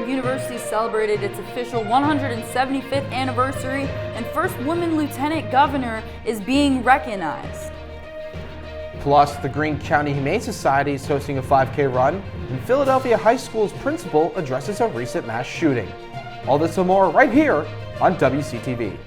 University celebrated its official 175th anniversary, and first woman lieutenant governor is being recognized. Plus, the Greene County Humane Society is hosting a 5K run, and Philadelphia High School's principal addresses a recent mass shooting. All this and more right here on WCTV.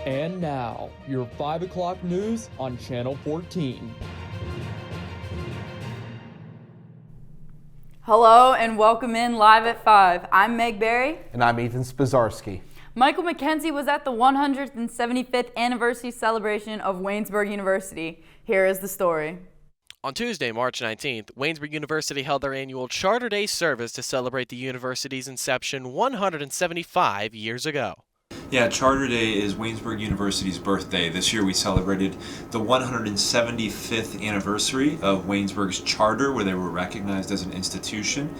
And now, your 5 o'clock news on Channel 14. Hello and welcome in Live at 5. I'm Meg Berry. And I'm Ethan Spazarski. Michael McKenzie was at the 175th anniversary celebration of Waynesburg University. Here is the story. On Tuesday, March 19th, Waynesburg University held their annual Charter Day service to celebrate the university's inception 175 years ago. Yeah, Charter Day is Waynesburg University's birthday. This year we celebrated the 175th anniversary of Waynesburg's charter, where they were recognized as an institution.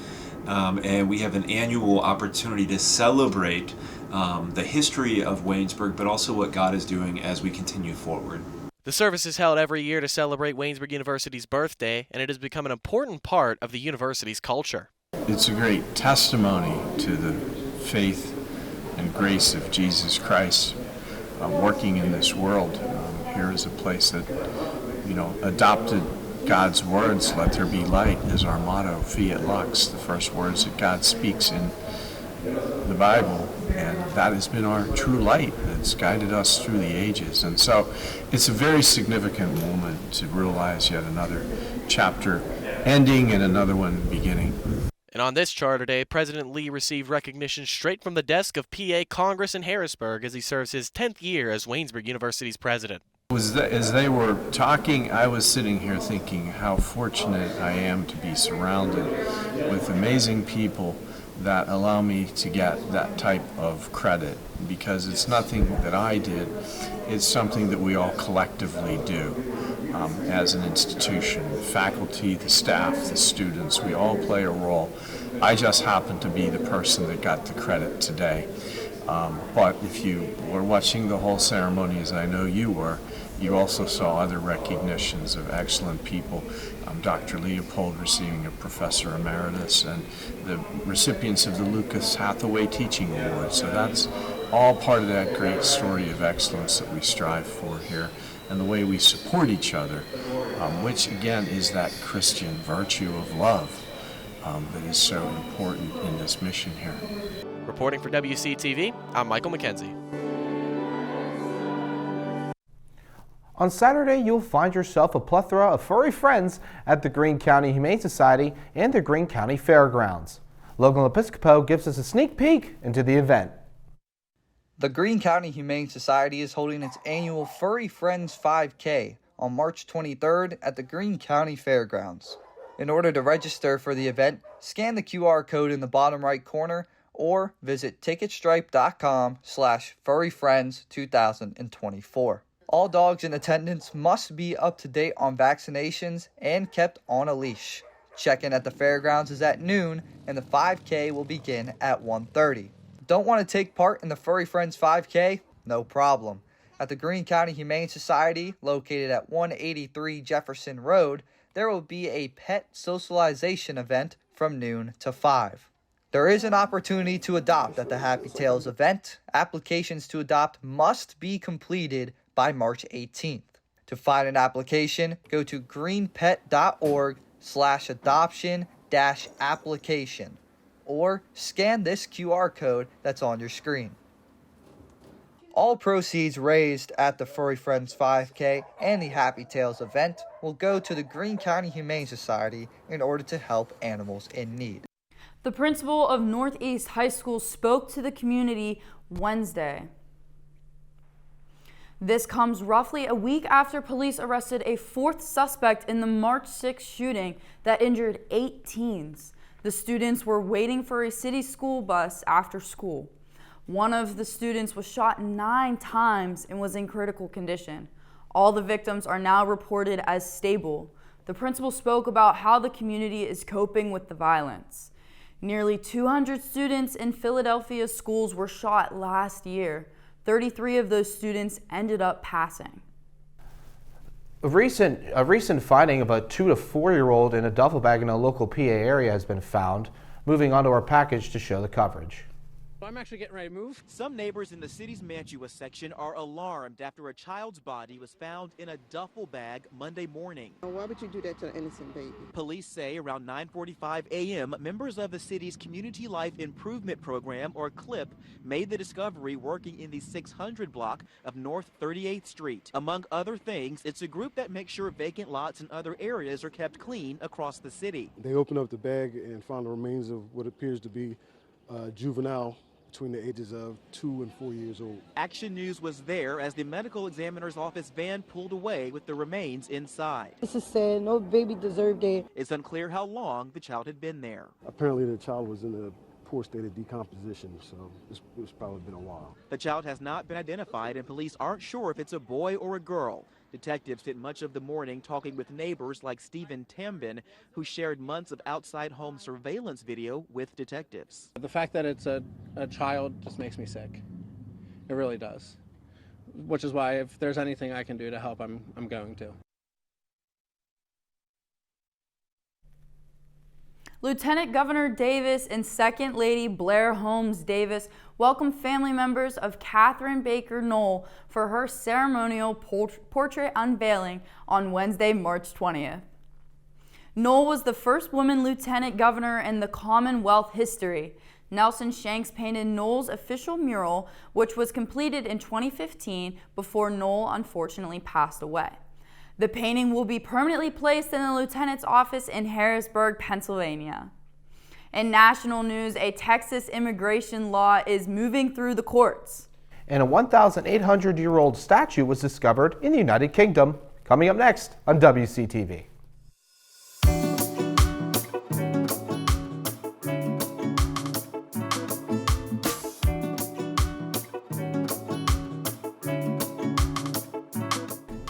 And we have an annual opportunity to celebrate the history of Waynesburg, but also what God is doing as we continue forward. The service is held every year to celebrate Waynesburg University's birthday, and it has become an important part of the university's culture. It's a great testimony to the faith and grace of Jesus Christ working in this world. Here is a place that, adopted God's words, "Let there be light," is our motto, Fiat Lux, the first words that God speaks in the Bible, and that has been our true light that's guided us through the ages. And so it's a very significant moment to realize yet another chapter ending and another one beginning. And on this Charter Day, President Lee received recognition straight from the desk of PA Congress in Harrisburg as he serves his 10th year as Waynesburg University's president. As they were talking, I was sitting here thinking how fortunate I am to be surrounded with amazing people that allow me to get that type of credit, because it's nothing that I did, it's something that we all collectively do. As an institution, the faculty, the staff, the students, we all play a role. I just happen to be the person that got the credit today. But if you were watching the whole ceremony, as I know you were, you also saw other recognitions of excellent people. Dr. Leopold receiving a Professor Emeritus, and the recipients of the Lucas Hathaway Teaching Award. So that's all part of that great story of excellence that we strive for here, and the way we support each other, which again is that Christian virtue of love that is so important in this mission here. Reporting for WCTV, I'm Michael McKenzie. On Saturday, you'll find yourself a plethora of furry friends at the Greene County Humane Society and the Greene County Fairgrounds. Logan Episcopo gives us a sneak peek into the event. The Greene County Humane Society is holding its annual Furry Friends 5K on March 23rd at the Greene County Fairgrounds. In order to register for the event, scan the QR code in the bottom right corner or visit ticketstripe.com/furryfriends2024. All dogs in attendance must be up to date on vaccinations and kept on a leash. Check-in at the fairgrounds is at noon, and the 5K will begin at 1:30. Don't want to take part in the Furry Friends 5K? No problem. At the Greene County Humane Society, located at 183 Jefferson Road, there will be a pet socialization event from noon to 5. There is an opportunity to adopt at the Happy Tails event. Applications to adopt must be completed by March 18th. To find an application, go to greenpet.org/adoption-application or scan this QR code that's on your screen. All proceeds raised at the Furry Friends 5K and the Happy Tails event will go to the Greene County Humane Society in order to help animals in need. The principal of Northeast High School spoke to the community Wednesday. This comes roughly a week after police arrested a fourth suspect in the March 6th shooting that injured 8 teens. The students were waiting for a city school bus after school. One of the students was shot 9 times and was in critical condition. All the victims are now reported as stable. The principal spoke about how the community is coping with the violence. Nearly 200 students in Philadelphia's schools were shot last year. 33 of those students ended up passing. A recent finding of a 2 to 4-year-old in a duffel bag in a local PA area has been found. Moving on to our package to show the coverage. I'm actually getting ready to move. Some neighbors in the city's Mantua section are alarmed after a child's body was found in a duffel bag Monday morning. Why would you do that to an innocent baby? Police say around 9:45 a.m., members of the city's Community Life Improvement Program, or CLIP, made the discovery working in the 600 block of North 38th Street. Among other things, it's a group that makes sure vacant lots and other areas are kept clean across the city. They opened up the bag and found the remains of what appears to be a juvenile between the ages of 2 and 4 years old. Action News was there as the medical examiner's office van pulled away with the remains inside. This is sad. No baby deserved that. It's unclear how long the child had been there. Apparently the child was in a poor state of decomposition, so it's probably been a while. The child has not been identified, and police aren't sure if it's a boy or a girl. Detectives spent much of the morning talking with neighbors like Stephen Tambin, who shared months of outside home surveillance video with detectives. The fact that it's a child just makes me sick. It really does. Which is why if there's anything I can do to help, I'm going to. Lieutenant Governor Davis and Second Lady Blair Holmes Davis welcomed family members of Catherine Baker Knoll for her ceremonial portrait unveiling on Wednesday, March 20th. Knoll was the first woman lieutenant governor in the Commonwealth history. Nelson Shanks painted Knoll's official mural, which was completed in 2015 before Knoll unfortunately passed away. The painting will be permanently placed in the lieutenant's office in Harrisburg, Pennsylvania. In national news, a Texas immigration law is moving through the courts. And a 1,800-year-old statue was discovered in the United Kingdom. Coming up next on WCTV.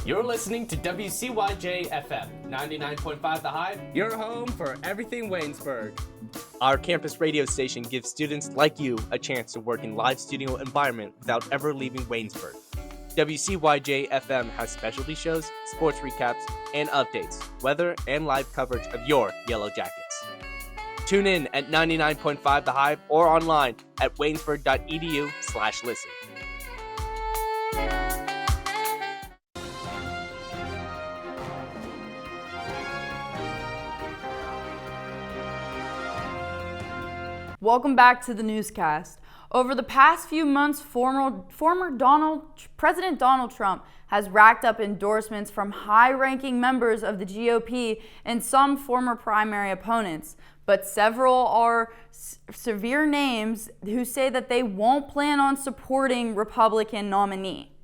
You're listening to WCYJ FM 99.5 The Hive, your home for everything Waynesburg. Our campus radio station gives students like you a chance to work in live studio environment without ever leaving Waynesburg. WCYJ FM has specialty shows, sports recaps, and updates, weather, and live coverage of your Yellow Jackets. Tune in at 99.5 The Hive or online at waynesburg.edu/listen. Welcome back to the newscast. Over the past few months, President Donald Trump has racked up endorsements from high-ranking members of the GOP and some former primary opponents, but several are severe names who say that they won't plan on supporting Republican nominee.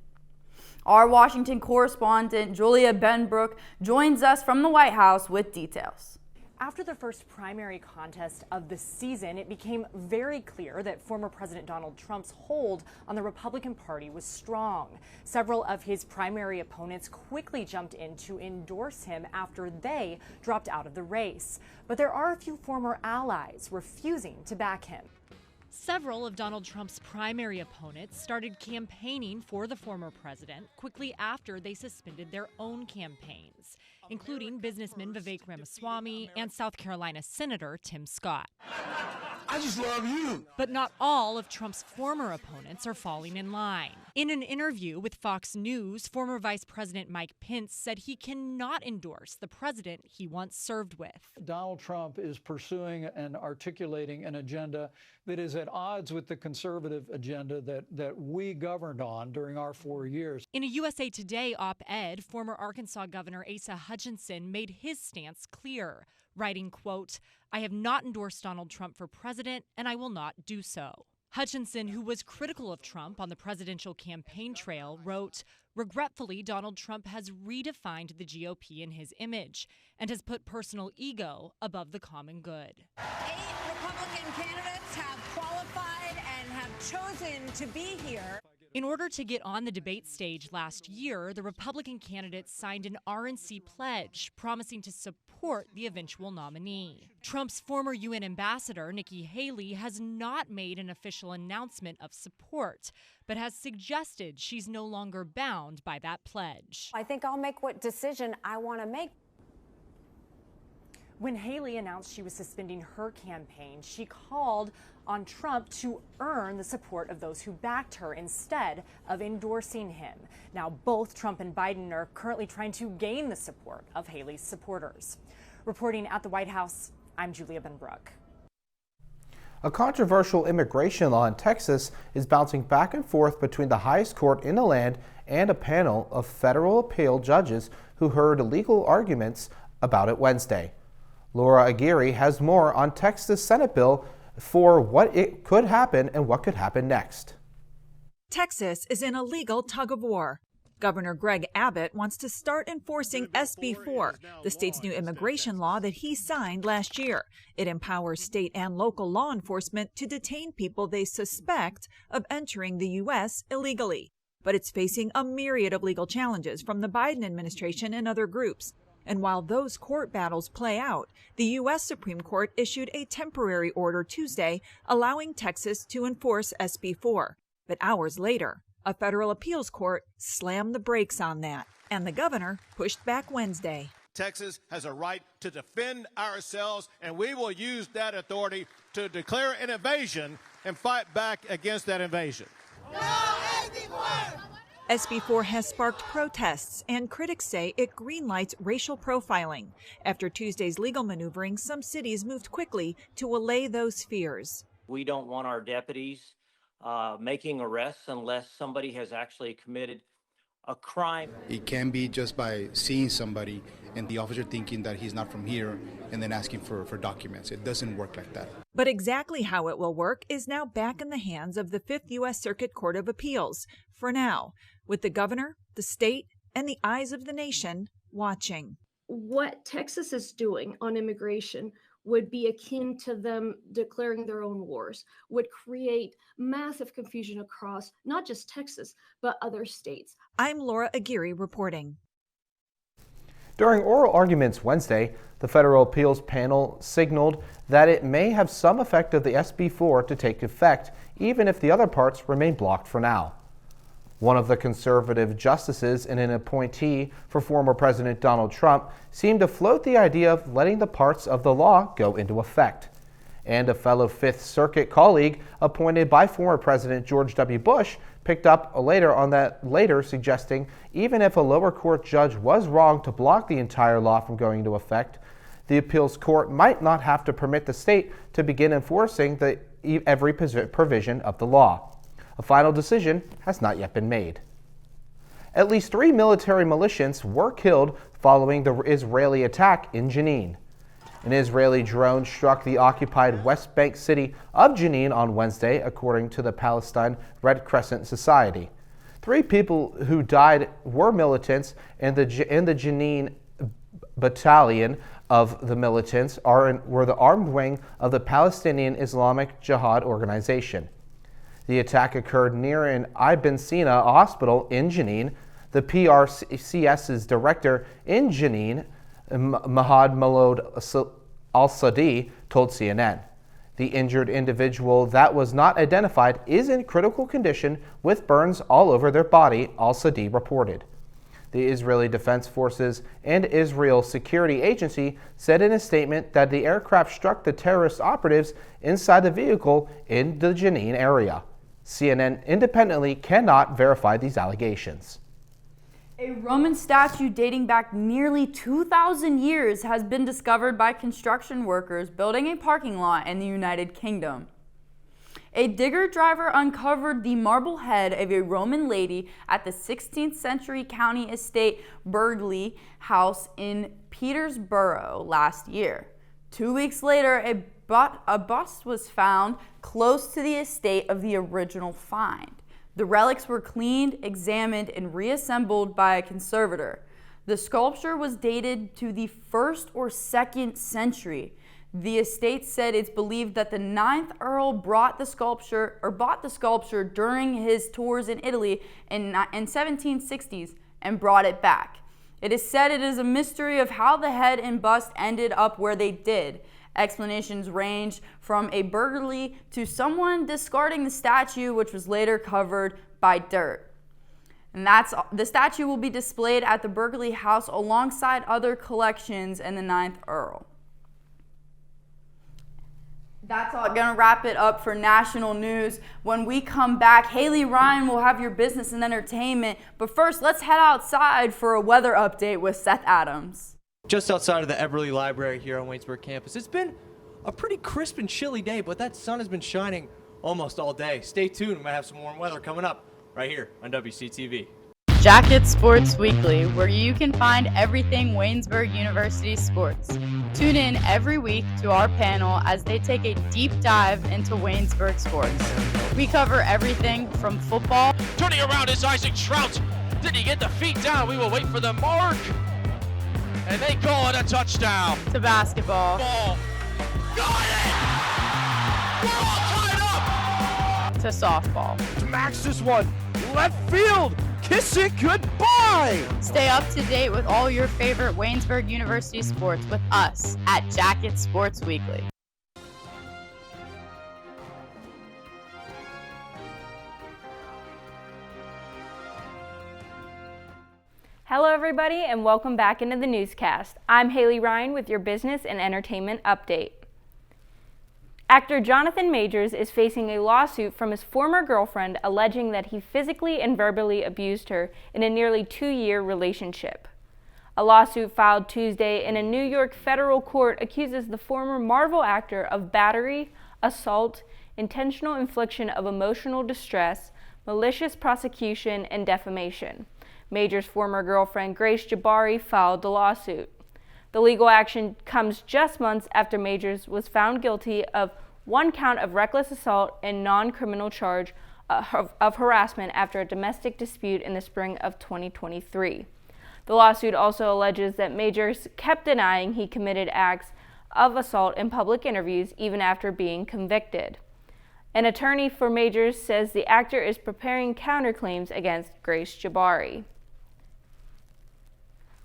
Our Washington correspondent, Julia Benbrook, joins us from the White House with details. After the first primary contest of the season, it became very clear that former President Donald Trump's hold on the Republican Party was strong. Several of his primary opponents quickly jumped in to endorse him after they dropped out of the race. But there are a few former allies refusing to back him. Several of Donald Trump's primary opponents started campaigning for the former president quickly after they suspended their own campaigns, including businessman Vivek Ramaswamy and South Carolina Senator Tim Scott. I just love you. But not all of Trump's former opponents are falling in line. In an interview with Fox News, former Vice President Mike Pence said he cannot endorse the president he once served with. Donald Trump is pursuing and articulating an agenda that is at odds with the conservative agenda that we governed on during our 4 years. In a USA Today op-ed, former Arkansas Governor Asa Hutchinson made his stance clear, writing, quote, "I have not endorsed Donald Trump for president, and I will not do so." Hutchinson, who was critical of Trump on the presidential campaign trail, wrote, "Regretfully, Donald Trump has redefined the GOP in his image and has put personal ego above the common good." 8 Republican candidates have qualified and have chosen to be here. In order to get on the debate stage last year, the Republican candidates signed an RNC pledge promising to support the eventual nominee. Trump's former UN ambassador, Nikki Haley, has not made an official announcement of support, but has suggested she's no longer bound by that pledge. I think I'll make what decision I want to make. When Haley announced she was suspending her campaign, she called on Trump to earn the support of those who backed her instead of endorsing him. Now, both Trump and Biden are currently trying to gain the support of Haley's supporters. Reporting at the White House, I'm Julia Benbrook. A controversial immigration law in Texas is bouncing back and forth between the highest court in the land and a panel of federal appeal judges who heard legal arguments about it Wednesday. Laura Aguirre has more on Texas Senate bill for what it could happen and what could happen next. Texas is in a legal tug-of-war. Governor Greg Abbott wants to start enforcing SB 4, the state's new immigration law that he signed last year. It empowers state and local law enforcement to detain people they suspect of entering the U.S. illegally. But it's facing a myriad of legal challenges from the Biden administration and other groups. And while those court battles play out, the U.S. Supreme Court issued a temporary order Tuesday allowing Texas to enforce SB 4. But hours later, a federal appeals court slammed the brakes on that, and the governor pushed back Wednesday. Texas has a right to defend ourselves, and we will use that authority to declare an invasion and fight back against that invasion. No, SB 4 has sparked protests, and critics say it greenlights racial profiling. After Tuesday's legal maneuvering, some cities moved quickly to allay those fears. We don't want our deputies making arrests unless somebody has actually committed a crime. It can be just by seeing somebody and the officer thinking that he's not from here and then asking for documents. It doesn't work like that. But exactly how it will work is now back in the hands of the 5th U.S. Circuit Court of Appeals, for now, with the governor, the state, and the eyes of the nation watching. What Texas is doing on immigration would be akin to them declaring their own wars, would create massive confusion across not just Texas, but other states. I'm Laura Aguirre reporting. During oral arguments Wednesday, the federal appeals panel signaled that it may have some effect of the SB 4 to take effect, even if the other parts remain blocked for now. One of the conservative justices and an appointee for former President Donald Trump seemed to float the idea of letting the parts of the law go into effect. And a fellow Fifth Circuit colleague appointed by former President George W. Bush picked up later on that, suggesting even if a lower court judge was wrong to block the entire law from going into effect, the appeals court might not have to permit the state to begin enforcing every provision of the law. A final decision has not yet been made. At least 3 military militiants were killed following the Israeli attack in Jenin. An Israeli drone struck the occupied West Bank city of Jenin on Wednesday, according to the Palestine Red Crescent Society. 3 people who died were militants, and the Jenin battalion of the militants were the armed wing of the Palestinian Islamic Jihad organization. The attack occurred near an Ibn Sina hospital in Jenin. The PRCS's director in Jenin, Mahad Malod al-Sadi, told CNN. The injured individual that was not identified is in critical condition with burns all over their body, al-Sadi reported. The Israeli Defense Forces and Israel Security Agency said in a statement that the aircraft struck the terrorist operatives inside the vehicle in the Jenin area. CNN independently cannot verify these allegations. A Roman statue dating back nearly 2,000 years has been discovered by construction workers building a parking lot in the United Kingdom. A digger driver uncovered the marble head of a Roman lady at the 16th century county estate Burghley House in Peterborough last year. 2 weeks later, a bust was found close to the estate of the original find. The relics were cleaned, examined, and reassembled by a conservator. The sculpture was dated to the 1st or 2nd century. The estate said it's believed that the 9th Earl bought the sculpture during his tours in Italy in 1760s and brought it back. It is said it is a mystery of how the head and bust ended up where they did. Explanations range from a burglary to someone discarding the statue, which was later covered by dirt. And the statue will be displayed at the Berkeley House alongside other collections in the 9th Earl. That's all. Gonna wrap it up for national news. When we come back, Haley Ryan will have your business and entertainment. But first, let's head outside for a weather update with Seth Adams. Just outside of the Eberly Library here on Waynesburg campus. It's been a pretty crisp and chilly day, but that sun has been shining almost all day. Stay tuned. We might have some warm weather coming up right here on WCTV. Jacket Sports Weekly, where you can find everything Waynesburg University sports. Tune in every week to our panel as they take a deep dive into Waynesburg sports. We cover everything from football. Turning around is Isaac Trout. Did he get the feet down? We will wait for the mark. And they call it a touchdown. To basketball. Ball. Got it! We're all tied up! To softball. Max this one. Left field. Kiss it goodbye! Stay up to date with all your favorite Waynesburg University sports with us at Jacket Sports Weekly. Hello everybody and welcome back into the newscast. I'm Haley Ryan with your business and entertainment update. Actor Jonathan Majors is facing a lawsuit from his former girlfriend alleging that he physically and verbally abused her in a nearly 2-year relationship. A lawsuit filed Tuesday in a New York federal court accuses the former Marvel actor of battery, assault, intentional infliction of emotional distress, malicious prosecution, and defamation. Majors' former girlfriend Grace Jabari filed the lawsuit. The legal action comes just months after Majors was found guilty of 1 count of reckless assault and non-criminal charge of harassment after a domestic dispute in the spring of 2023. The lawsuit also alleges that Majors kept denying he committed acts of assault in public interviews even after being convicted. An attorney for Majors says the actor is preparing counterclaims against Grace Jabari.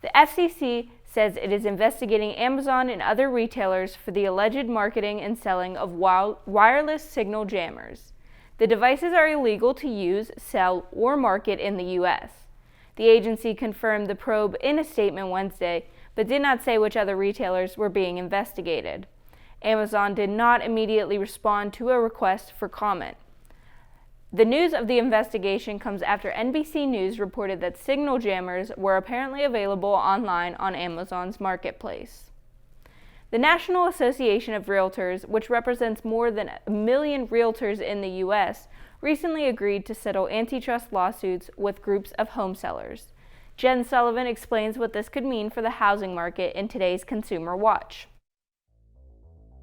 The FCC says it is investigating Amazon and other retailers for the alleged marketing and selling of wireless signal jammers. The devices are illegal to use, sell, or market in the U.S. The agency confirmed the probe in a statement Wednesday, but did not say which other retailers were being investigated. Amazon did not immediately respond to a request for comment. The news of the investigation comes after NBC News reported that signal jammers were apparently available online on Amazon's marketplace. The National Association of Realtors, which represents more than 1 million realtors in the U.S., recently agreed to settle antitrust lawsuits with groups of home sellers. Jen Sullivan explains what this could mean for the housing market in today's Consumer Watch.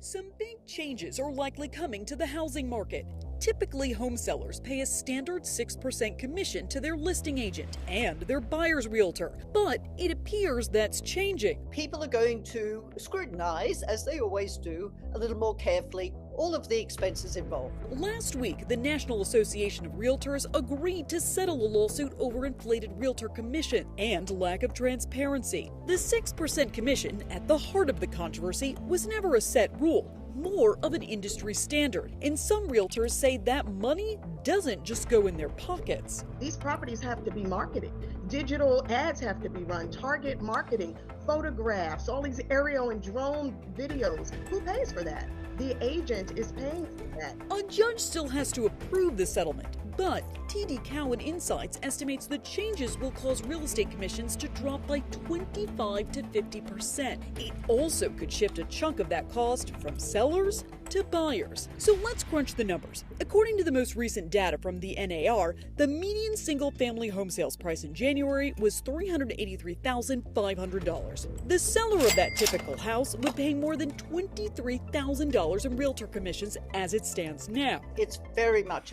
Some big changes are likely coming to the housing market. Typically, home sellers pay a standard 6% commission to their listing agent and their buyer's realtor, but it appears that's changing. People are going to scrutinize, as they always do, a little more carefully all of the expenses involved. Last week, the National Association of Realtors agreed to settle a lawsuit over inflated realtor commission and lack of transparency. The 6% commission, at the heart of the controversy, was never a set rule, more of an industry standard, and some realtors say that money doesn't just go in their pockets. These properties have to be marketed. Digital ads have to be run, target marketing, photographs, all these aerial and drone videos. Who pays for that? The agent is paying for that. A judge still has to approve the settlement, but TD Cowen Insights estimates the changes will cause real estate commissions to drop by 25 to 50%. It also could shift a chunk of that cost from sellers to buyers. So let's crunch the numbers. According to the most recent data from the NAR, the median single-family home sales price in January was $383,500. The seller of that typical house would pay more than $23,000 in realtor commissions as it stands now. It's very much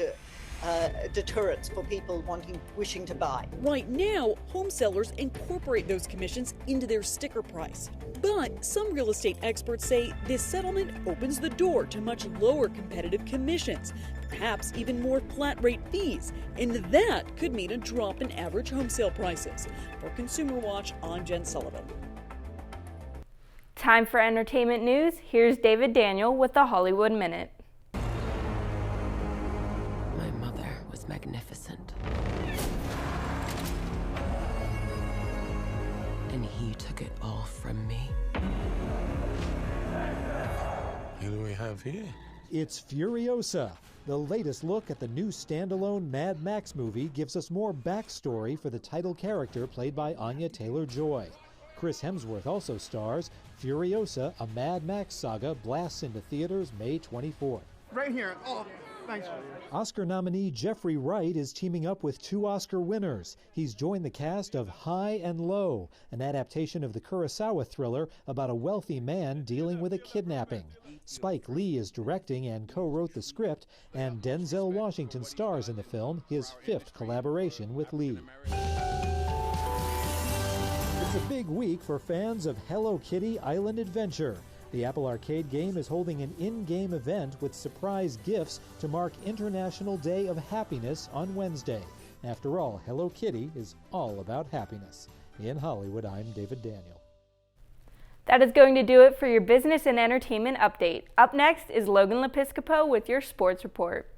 deterrents for people wishing to buy. Right now, home sellers incorporate those commissions into their sticker price. But some real estate experts say this settlement opens the door to much lower competitive commissions, perhaps even more flat rate fees, and that could mean a drop in average home sale prices. For Consumer Watch, I'm Jen Sullivan. Time for entertainment news. Here's David Daniel with the Hollywood Minute. My mother was magnificent. And he took it all from me. Who do we have here? It's Furiosa. The latest look at the new standalone Mad Max movie gives us more backstory for the title character played by Anya Taylor-Joy. Chris Hemsworth also stars. Furiosa, a Mad Max saga, blasts into theaters May 24th. Right here. Oh, thanks. Oscar nominee Jeffrey Wright is teaming up with 2 Oscar winners. He's joined the cast of High and Low, an adaptation of the Kurosawa thriller about a wealthy man dealing with a kidnapping. Spike Lee is directing and co-wrote the script, and Denzel Washington stars in the film, his 5th collaboration with Lee. It's a big week for fans of Hello Kitty Island Adventure. The Apple Arcade game is holding an in-game event with surprise gifts to mark International Day of Happiness on Wednesday. After all, Hello Kitty is all about happiness. In Hollywood, I'm David Daniel. That is going to do it for your business and entertainment update. Up next is Logan Lepiscopo with your sports report.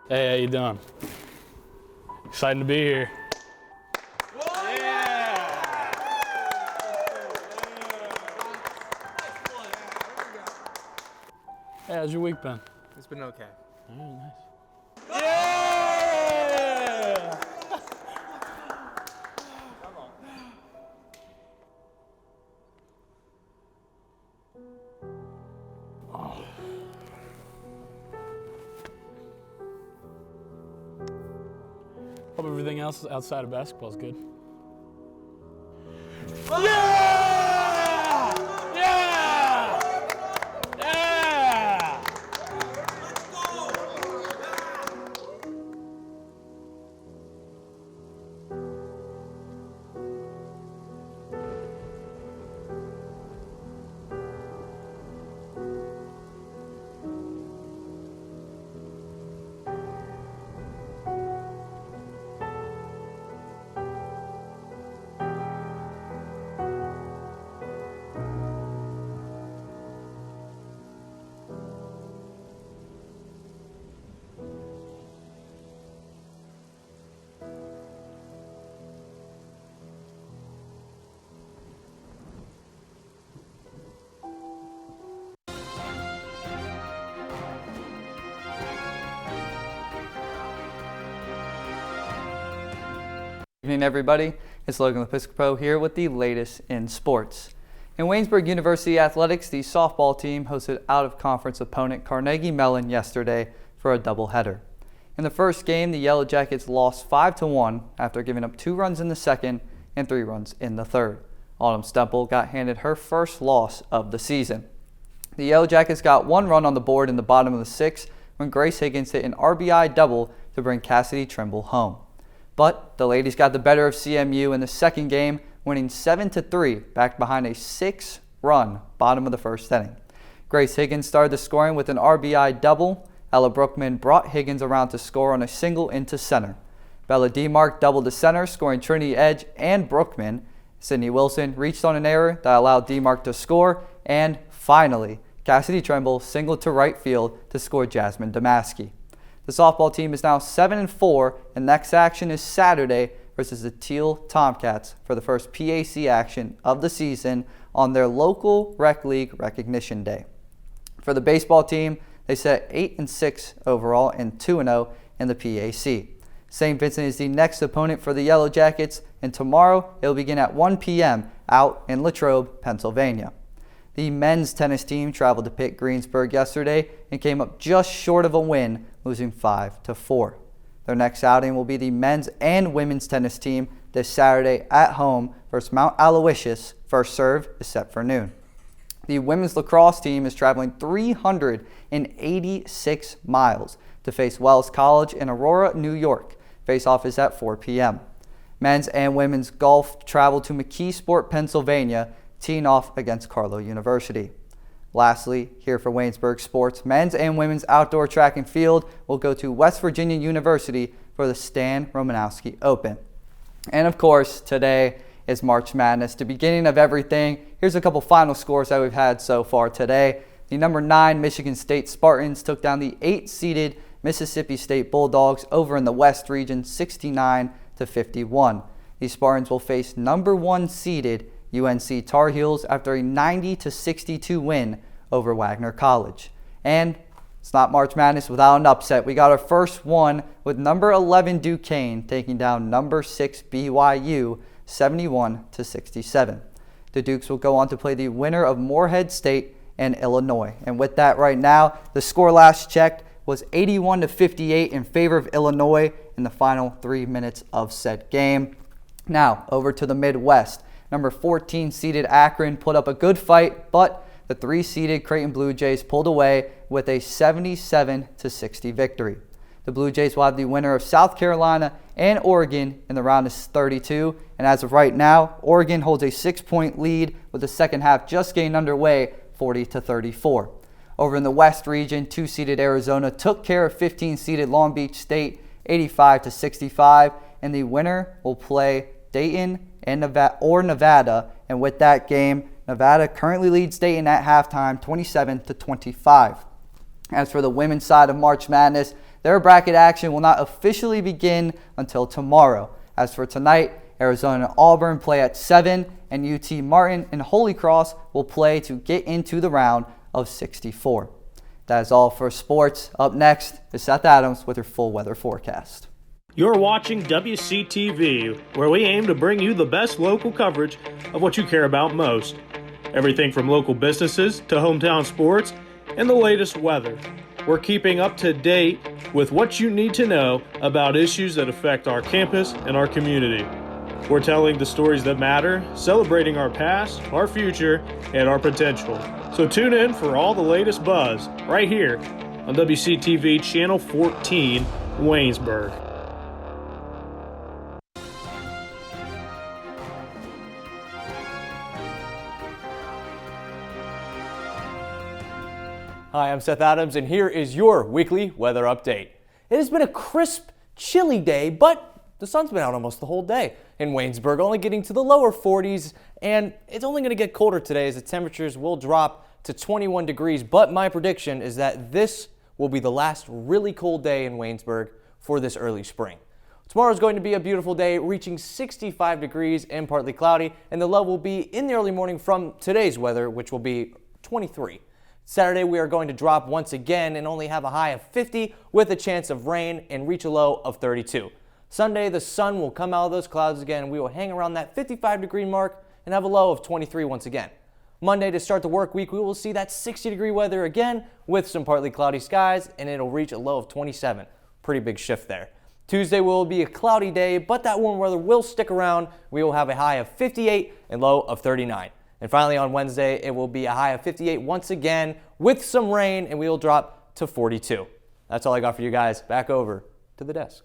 Hey, how you doing? Excited to be here. Hey, how's your week been? It's been okay. Oh, nice. Hope everything else outside of basketball is good. Good evening, everybody. It's Logan Lepiscopo here with the latest in sports. In Waynesburg University athletics, the softball team hosted out-of-conference opponent Carnegie Mellon yesterday for a doubleheader. In the first game, the Yellow Jackets lost 5-1 after giving up 2 runs in the second and 3 runs in the third. Autumn Stemple got handed her first loss of the season. The Yellow Jackets got 1 run on the board in the bottom of the 6th when Grace Higgins hit an RBI double to bring Cassidy Trimble home. But the ladies got the better of CMU in the second game, winning 7-3, back behind a 6-run bottom of the first inning. Grace Higgins started the scoring with an RBI double. Ella Brookman brought Higgins around to score on a single into center. Bella DeMark doubled to center, scoring Trinity Edge and Brookman. Sydney Wilson reached on an error that allowed DeMark to score. And finally, Cassidy Trimble singled to right field to score Jasmine Damaski. The softball team is now 7-4, and next action is Saturday versus the Teal Tomcats for the first PAC action of the season on their local rec league recognition day. For the baseball team, they set 8-6 overall and 2-0 in the PAC. St. Vincent is the next opponent for the Yellow Jackets, and tomorrow it will begin at 1 p.m. out in Latrobe, Pennsylvania. The men's tennis team traveled to Pitt Greensburg yesterday and came up just short of a win, losing 5-4. Their next outing will be the men's and women's tennis team this Saturday at home versus Mount Aloysius. First serve is set for noon. The women's lacrosse team is traveling 386 miles to face Wells College in Aurora, New York. Face-off is at 4 p.m. Men's and women's golf travel to McKeesport, Pennsylvania, teeing off against Carlow University. Lastly, here for Waynesburg sports, men's and women's outdoor track and field will go to West Virginia University for the Stan Romanowski Open. And of course, today is March Madness, the beginning of everything. Here's a couple final scores that we've had so far today. The number 9 Michigan State Spartans took down the 8-seeded Mississippi State Bulldogs over in the West region 69-51. These Spartans will face number 1 seeded UNC Tar Heels after a 90-62 win over Wagner College. And it's not March Madness without an upset. We got our first one with number 11 Duquesne taking down number 6 BYU 71-67. The Dukes will go on to play the winner of Morehead State and Illinois. And with that right now, the score last checked was 81-58 in favor of Illinois in the final 3 minutes of said game. Now, over to the Midwest. Number 14 seeded Akron put up a good fight, but the 3 seeded Creighton Blue Jays pulled away with a 77-60 victory. The Blue Jays will have the winner of South Carolina and Oregon in the round of 32. And as of right now, Oregon holds a 6-point lead with the second half just getting underway, 40-34. Over in the West region, 2-seeded Arizona took care of 15-seeded Long Beach State, 85-65. And the winner will play Dayton and Nevada. And with that game, Nevada currently leads Dayton at halftime, 27-25. As for the women's side of March Madness, their bracket action will not officially begin until tomorrow. As for tonight, Arizona and Auburn play at 7, and UT Martin and Holy Cross will play to get into the round of 64. That is all for sports. Up next is Seth Adams with your full weather forecast. You're watching WCTV, where we aim to bring you the best local coverage of what you care about most. Everything from local businesses to hometown sports and the latest weather. We're keeping up to date with what you need to know about issues that affect our campus and our community. We're telling the stories that matter, celebrating our past, our future, and our potential. So tune in for all the latest buzz right here on WCTV Channel 14, Waynesburg. Hi, I'm Seth Adams, and here is your weekly weather update. It has been a crisp, chilly day, but the sun's been out almost the whole day. In Waynesburg, only getting to the lower 40s, and it's only going to get colder today as the temperatures will drop to 21 degrees, but my prediction is that this will be the last really cold day in Waynesburg for this early spring. Tomorrow is going to be a beautiful day, reaching 65 degrees and partly cloudy, and the low will be in the early morning from today's weather, which will be 23. Saturday, we are going to drop once again and only have a high of 50 with a chance of rain and reach a low of 32. Sunday, the sun will come out of those clouds again, and we will hang around that 55-degree mark and have a low of 23 once again. Monday, to start the work week, we will see that 60-degree weather again with some partly cloudy skies, and it'll reach a low of 27. Pretty big shift there. Tuesday will be a cloudy day, but that warm weather will stick around. We will have a high of 58 and low of 39. And finally on Wednesday, it will be a high of 58 once again with some rain, and we will drop to 42. That's all I got for you guys. Back over to the desk.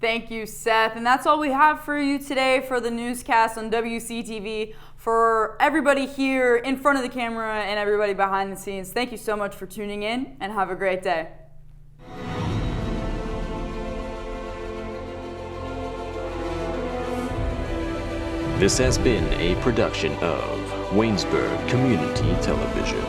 Thank you, Seth. And that's all we have for you today for the newscast on WCTV. For everybody here in front of the camera and everybody behind the scenes, thank you so much for tuning in, and have a great day. This has been a production of Waynesburg Community Television.